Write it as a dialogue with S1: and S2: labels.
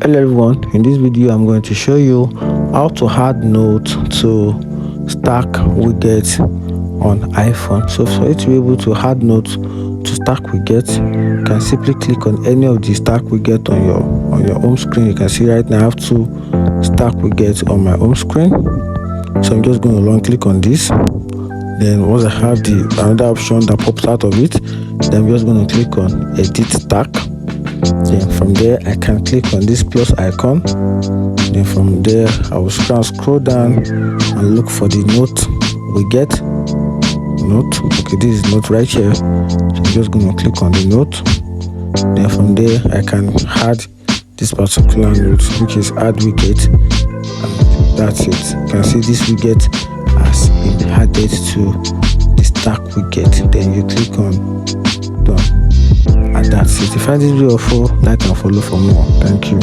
S1: Hello everyone, in this video I'm going to show you how to add note to Stack Widget on iPhone. So for you to be able to add note to Stack Widget, you can simply click on any of the Stack Widget on your home screen. You can see right now I have two Stack Widgets on my home screen. So I'm just going to long click on this. Then once I have another option that pops out of it, then I'm just going to click on Edit Stack. Then from there I can click on this plus icon. Then from there I will scroll down and look for the note widget. Okay, this is note right here. So I'm just going to click on the note. Then from there I can add this particular note, which is add widget, and that's it. You can see this widget has been added to the Stack widget. Then you click on done, and that's it. If you find this video helpful, like and follow for more. Thank you.